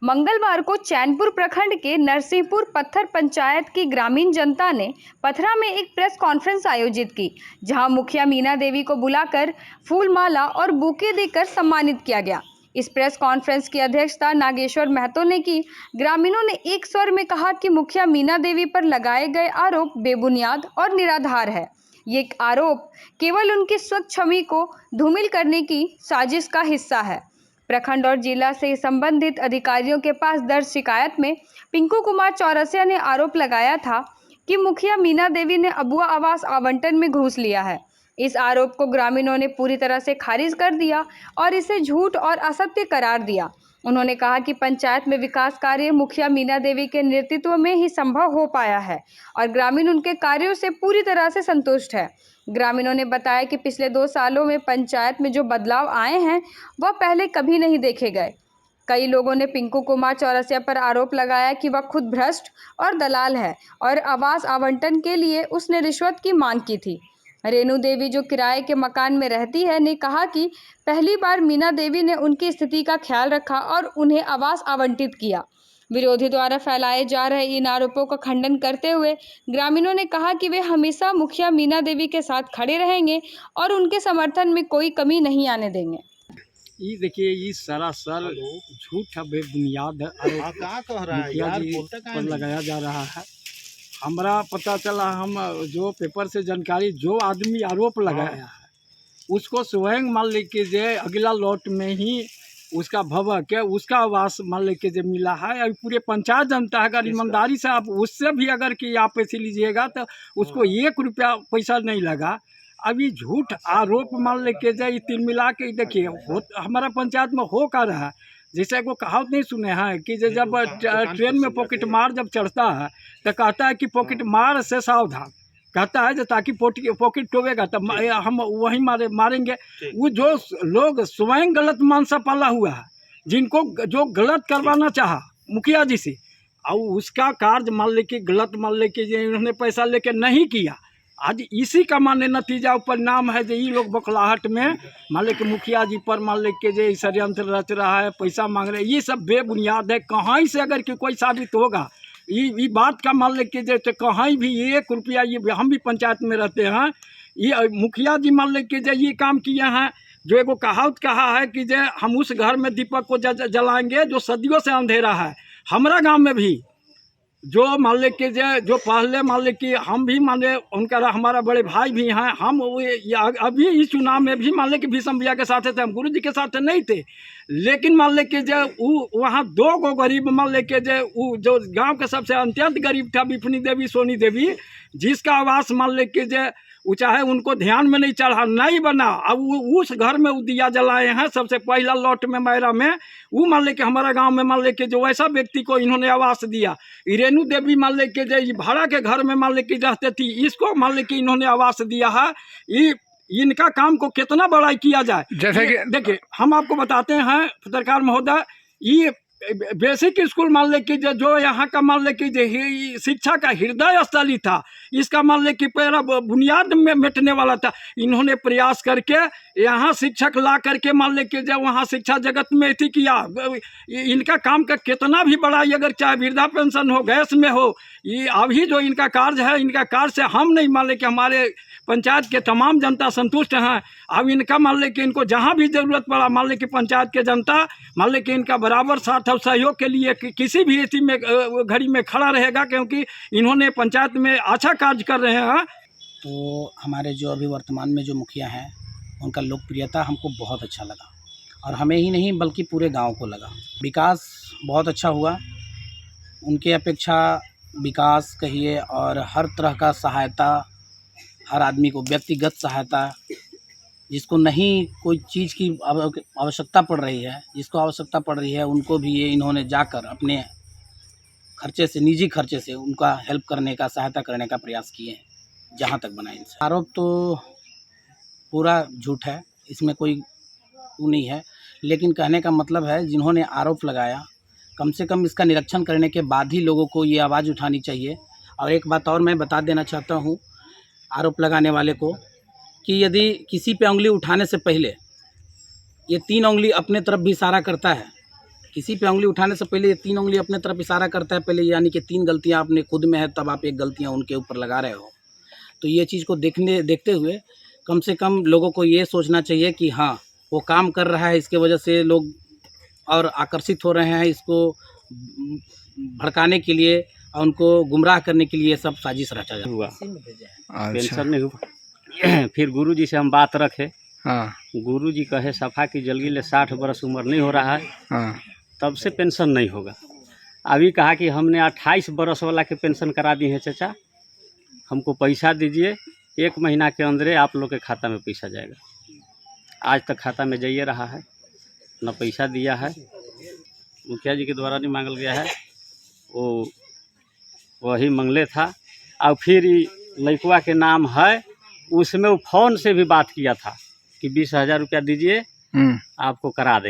मंगलवार को चैनपुर प्रखंड के नरसिंहपुर पत्थर पंचायत की ग्रामीण जनता ने पथरा में एक प्रेस कॉन्फ्रेंस आयोजित की, जहां मुखिया मीना देवी को बुलाकर फूल माला और बुके देकर सम्मानित किया गया। इस प्रेस कॉन्फ्रेंस की अध्यक्षता नागेश्वर महतो ने की। ग्रामीणों ने एक स्वर में कहा कि मुखिया मीना देवी पर लगाए गए आरोप बेबुनियाद और निराधार है। ये आरोप केवल उनकी स्वच्छ छवि को धूमिल करने की साजिश का हिस्सा है। प्रखंड और जिला से संबंधित अधिकारियों के पास दर्ज शिकायत में पिंकू कुमार चौरसिया ने आरोप लगाया था कि मुखिया मीना देवी ने अबुआ आवास आवंटन में घूस लिया है। इस आरोप को ग्रामीणों ने पूरी तरह से खारिज कर दिया और इसे झूठ और असत्य करार दिया। उन्होंने कहा कि पंचायत में विकास कार्य मुखिया मीना देवी के नेतृत्व में ही संभव हो पाया है और ग्रामीण उनके कार्यों से पूरी तरह से संतुष्ट है। ग्रामीणों ने बताया कि पिछले 2 सालों में पंचायत में जो बदलाव आए हैं वह पहले कभी नहीं देखे गए। कई लोगों ने पिंकू कुमार चौरसिया पर आरोप लगाया कि वह खुद भ्रष्ट और दलाल है और आवास आवंटन के लिए उसने रिश्वत की मांग की थी। रेणु देवी, जो किराए के मकान में रहती है, ने कहा कि पहली बार मीना देवी ने उनकी स्थिति का ख्याल रखा और उन्हें आवास आवंटित किया। विरोधी द्वारा फैलाए जा रहे इन आरोपों का खंडन करते हुए ग्रामीणों ने कहा कि वे हमेशा मुखिया मीना देवी के साथ खड़े रहेंगे और उनके समर्थन में कोई कमी नहीं आने देंगे। ये देखिए, ये सरासर झूठ है, बेबुनियाद मुखिया जी पर लगाया जा रहा है। हमारा पता चला, हम जो पेपर से जानकारी, जो आदमी आरोप लगाया है उसको स्वयं मान लीजिए जे अगला लॉट में ही उसका भवन उसका आवास मान लीजिए जे मिला है। और पूरे पंचायत जनता है, अगर ईमानदारी से आप उससे भी अगर कि आप पैसे लीजिएगा तो उसको 1 रुपया पैसा नहीं लगा। अभी झूठ आरोप मान लीजिए जे तीन मिला के देखिए, हमारा पंचायत में हो का रहा है। जैसे को कहावत नहीं सुने हैं कि जब ट्रेन में पॉकेट मार जब चढ़ता है तो कहता है कि पॉकेट मार से सावधान, कहता है जो ताकि पॉकेट टोवेगा तब हम वहीं मारेंगे। वो जो लोग स्वयं गलत मानसा पाला हुआ है, जिनको जो गलत करवाना चाहा मुखिया जी से, और उसका कार्य मान लेके गलत मान लेके इन्होंने पैसा लेके नहीं किया, आज इसी का माने नतीजा परिणाम है जो ये लोग बखलाहट में मान ले कि मुखिया जी पर मान ले के जो षड्यंत्र रच रहा है, पैसा मांग रहे हैं, ये सब बेबुनियाद है। कहीं से अगर कि कोई साबित होगा ये बात का मान ले के जैसे कहीं भी 1 रुपया, ये हम भी पंचायत में रहते हैं, ये मुखिया जी मान ले के जो ये काम किए हैं, जो एगो कहावत कहा है कि जो हम उस घर में दीपक को जलाएंगे जो सदियों से अंधेरा है। हमारा गाँव में भी जो मान ले के जो पहले मान ले कि हम भी मान ले उनका हमारा बड़े भाई भी हैं, हम अभी इस चुनाव में भी मान ले कि भीषम भैया के साथ थे, हम गुरु जी के साथ नहीं थे। लेकिन मान ले कि जो वहाँ 2 गो गरीब मान ले के जो गांव के सबसे अत्यंत गरीब था, बिफनी देवी, सोनी देवी, जिसका आवास मान ले कि वो चाहे उनको ध्यान में नहीं चढ़ा, नहीं बना। अब उस घर में वो दिया जलाए हैं सबसे पहला लॉट में मैरा में। वो मान ले कि हमारा गांव में मान ले कि जो ऐसा व्यक्ति को इन्होंने आवास दिया, रेणु देवी मान ले कि जो भाड़ा के घर में मान ले कि रहते थी, इसको मान ले कि इन्होंने आवास दिया है। ये इनका काम को कितना बड़ा किया जाए। जैसे कि देखिए, हम आपको बताते हैं पत्रकार महोदय, ये बेसिक स्कूल मान ले कि जो यहाँ का मान ले कि शिक्षा का हृदय स्थली था, इसका मान ले कि पहला बुनियाद में मिटने वाला था। इन्होंने प्रयास करके यहाँ शिक्षक ला करके मान ले कि जब वहाँ शिक्षा जगत में अथी किया। इनका काम का कितना भी बड़ा, अगर चाहे वृद्धा पेंशन हो, गैस में हो, ये अभी जो इनका कार्य है, इनका कार्य से हम नहीं मान ले कि हमारे पंचायत के तमाम जनता संतुष्ट हैं। अब इनका मान ले कि इनको जहाँ भी ज़रूरत पड़ा मान ले कि पंचायत के जनता मान ले कि इनका बराबर साथ और सहयोग के लिए किसी भी स्थिति में घड़ी में खड़ा रहेगा, क्योंकि इन्होंने पंचायत में अच्छा कार्य कर रहे हैं। तो हमारे जो अभी वर्तमान में जो मुखिया हैं, उनका लोकप्रियता हमको बहुत अच्छा लगा, और हमें ही नहीं बल्कि पूरे गांव को लगा। विकास बहुत अच्छा हुआ, उनके अपेक्षा विकास कहिए और हर तरह का सहायता, हर आदमी को व्यक्तिगत सहायता, जिसको नहीं कोई चीज़ की आवश्यकता पड़ रही है, जिसको आवश्यकता पड़ रही है, उनको भी ये इन्होंने जाकर अपने खर्चे से, निजी खर्चे से उनका हेल्प करने का, सहायता करने का प्रयास किए हैं जहाँ तक बना इनसे। आरोप तो पूरा झूठ है, इसमें कोई वो नहीं है, लेकिन कहने का मतलब है जिन्होंने आरोप लगाया, कम से कम इसका निरीक्षण करने के बाद ही लोगों को ये आवाज़ उठानी चाहिए। और एक बात और मैं बता देना चाहता हूँ आरोप लगाने वाले को, कि यदि किसी पे उंगली उठाने से पहले ये 3 उंगली अपने तरफ भी इशारा करता है, किसी पे उंगली उठाने से पहले ये 3 उंगली अपने तरफ इशारा करता है पहले, यानी कि 3 गलतियां आपने खुद में है, तब आप एक गलतियां उनके ऊपर लगा रहे हो। तो ये चीज़ को देखते हुए कम से कम लोगों को ये सोचना चाहिए कि हाँ, वो काम कर रहा है, इसके वजह से लोग और आकर्षित हो रहे हैं, इसको भड़काने के लिए और उनको गुमराह करने के लिए सब साजिश रचा जाता हुआ अच्छा। पेंशन नहीं हुआ। फिर गुरुजी से हम बात रखे, हाँ गुरुजी कहे सफ़ा की जल्दी ले 60 बरस उम्र नहीं हो रहा है, हाँ तब से पेंशन नहीं होगा। अभी कहा कि हमने 28 बरस वाला के पेंशन करा दी है चाचा, हमको पैसा दीजिए, 1 महीना के अंदर आप लोग के खाता में पैसा जाएगा। आज तक खाता में जाइए रहा है, न पैसा दिया है, मुखिया जी के द्वारा नहीं मांगल गया है, वो वही मंगले था। और फिर लड़कुआ के नाम है, उसमें वो फ़ोन से भी बात किया था कि 20,000 रुपया दीजिए, आपको करा दे।